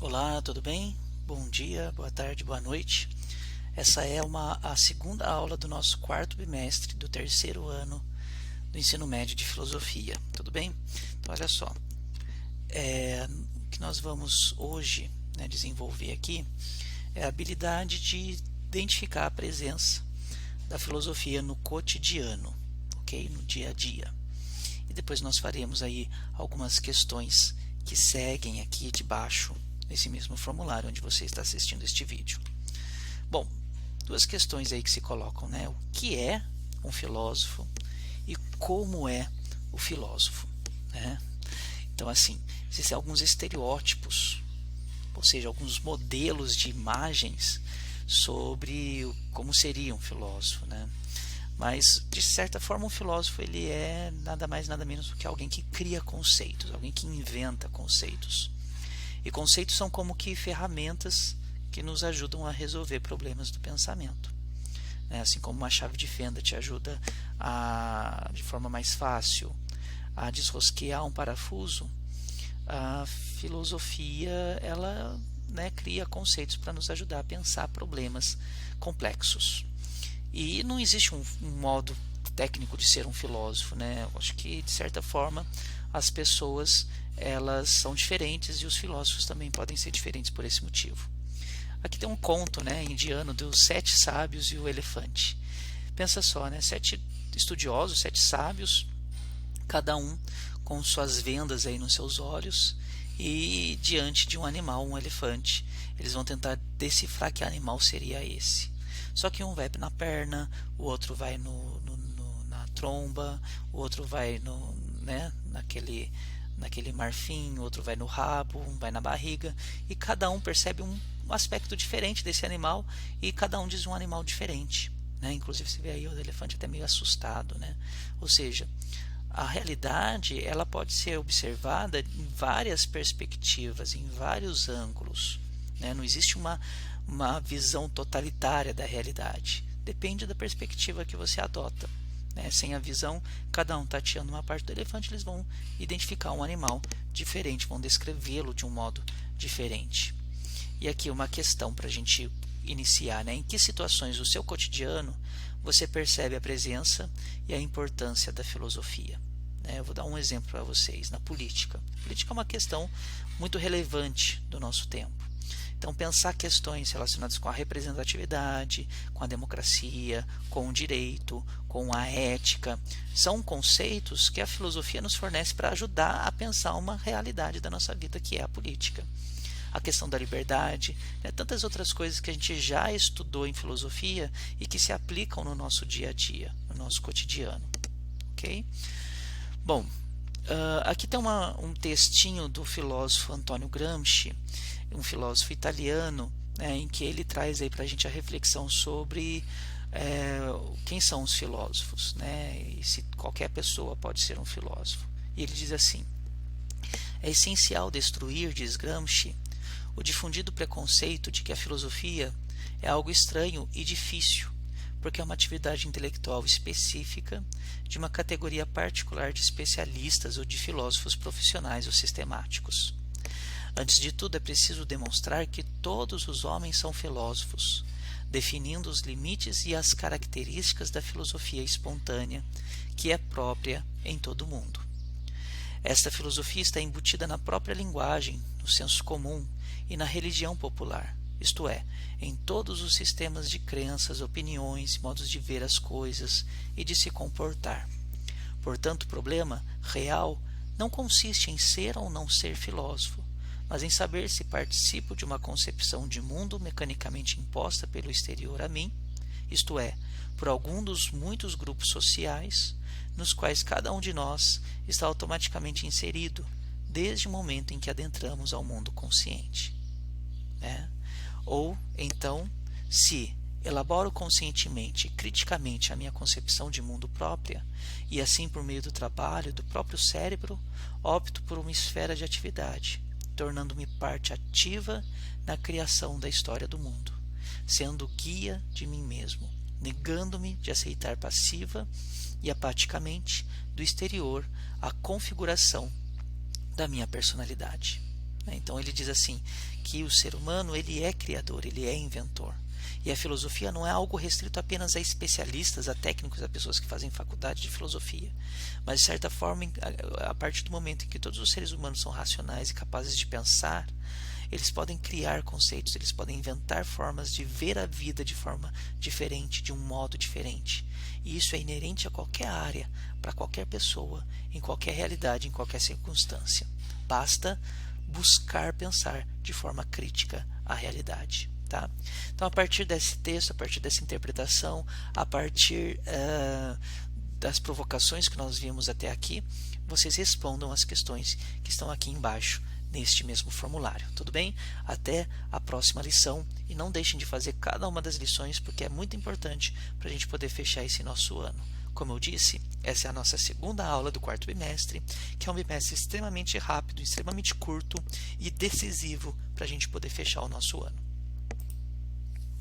Olá, tudo bem? Bom dia, boa tarde, boa noite. Essa é a segunda aula do nosso quarto bimestre do terceiro ano do ensino médio de filosofia. Tudo bem? Então, olha só. O que nós vamos hoje, desenvolver aqui é a habilidade de identificar a presença da filosofia no cotidiano, ok? No dia a dia. E depois nós faremos aí algumas questões que seguem aqui de baixo nesse mesmo formulário onde você está assistindo este vídeo. Bom, duas questões aí que se colocam, né? O que é um filósofo e como é o filósofo, né? Então, assim, existem alguns estereótipos, ou seja, alguns modelos de imagens sobre como seria um filósofo, né? Mas, de certa forma, um filósofo ele é nada mais, nada menos do que alguém que cria conceitos, alguém que inventa conceitos. E conceitos são como que ferramentas que nos ajudam a resolver problemas do pensamento. Assim como uma chave de fenda te ajuda de forma mais fácil a desrosquear um parafuso, a filosofia ela cria conceitos para nos ajudar a pensar problemas complexos. E não existe um modo técnico de ser um filósofo, né? Eu acho que de certa forma as pessoas elas são diferentes e os filósofos também podem ser diferentes por esse motivo. Aqui tem um conto, indiano dos 7 sábios e o elefante. Pensa só, 7 estudiosos, 7 sábios, cada um com suas vendas aí nos seus olhos e diante de um animal, um elefante. Eles vão tentar decifrar que animal seria esse. Só que um vai na perna, o outro vai na tromba, o outro vai naquele marfim, o outro vai no rabo, um vai na barriga, e cada um percebe um aspecto diferente desse animal e cada um diz um animal diferente. Inclusive você vê aí o elefante até meio assustado. Ou seja, a realidade ela pode ser observada em várias perspectivas, em vários ângulos. Não existe uma visão totalitária da realidade. Depende da perspectiva que você adota. Sem a visão, cada um tateando uma parte do elefante, eles vão identificar um animal diferente, vão descrevê-lo de um modo diferente. E aqui uma questão para a gente iniciar. Em que situações do seu cotidiano você percebe a presença e a importância da filosofia? Eu vou dar um exemplo para vocês. Na política. A política é uma questão muito relevante do nosso tempo. Então, pensar questões relacionadas com a representatividade, com a democracia, com o direito, com a ética, são conceitos que a filosofia nos fornece para ajudar a pensar uma realidade da nossa vida, que é a política. A questão da liberdade, tantas outras coisas que a gente já estudou em filosofia e que se aplicam no nosso dia a dia, no nosso cotidiano. Ok? Bom, aqui tem um textinho do filósofo Antonio Gramsci, um filósofo italiano, em que ele traz aí para a gente a reflexão sobre quem são os filósofos, e se qualquer pessoa pode ser um filósofo. E ele diz assim: é essencial destruir, diz Gramsci, o difundido preconceito de que a filosofia é algo estranho e difícil, porque é uma atividade intelectual específica de uma categoria particular de especialistas ou de filósofos profissionais ou sistemáticos. Antes de tudo, é preciso demonstrar que todos os homens são filósofos, definindo os limites e as características da filosofia espontânea, que é própria em todo o mundo. Esta filosofia está embutida na própria linguagem, no senso comum e na religião popular, isto é, em todos os sistemas de crenças, opiniões, modos de ver as coisas e de se comportar. Portanto, o problema real não consiste em ser ou não ser filósofo, mas em saber se participo de uma concepção de mundo mecanicamente imposta pelo exterior a mim, isto é, por algum dos muitos grupos sociais nos quais cada um de nós está automaticamente inserido desde o momento em que adentramos ao mundo consciente. Ou, então, se elaboro conscientemente e criticamente a minha concepção de mundo própria, e assim por meio do trabalho do próprio cérebro, opto por uma esfera de atividade, tornando-me parte ativa na criação da história do mundo, sendo guia de mim mesmo, negando-me de aceitar passiva e apaticamente do exterior a configuração da minha personalidade. Então ele diz assim, que o ser humano ele é criador, ele é inventor. E a filosofia não é algo restrito apenas a especialistas, a técnicos, a pessoas que fazem faculdade de filosofia. Mas, de certa forma, a partir do momento em que todos os seres humanos são racionais e capazes de pensar, eles podem criar conceitos, eles podem inventar formas de ver a vida de forma diferente, de um modo diferente. E isso é inerente a qualquer área, para qualquer pessoa, em qualquer realidade, em qualquer circunstância. Basta buscar pensar de forma crítica a realidade. Tá? Então, a partir desse texto, a partir dessa interpretação, a partir das provocações que nós vimos até aqui, vocês respondam as questões que estão aqui embaixo neste mesmo formulário, tudo bem? Até a próxima lição e não deixem de fazer cada uma das lições porque é muito importante para a gente poder fechar esse nosso ano. Como eu disse, essa é a nossa segunda aula do quarto bimestre, que é um bimestre extremamente rápido, extremamente curto e decisivo para a gente poder fechar o nosso ano.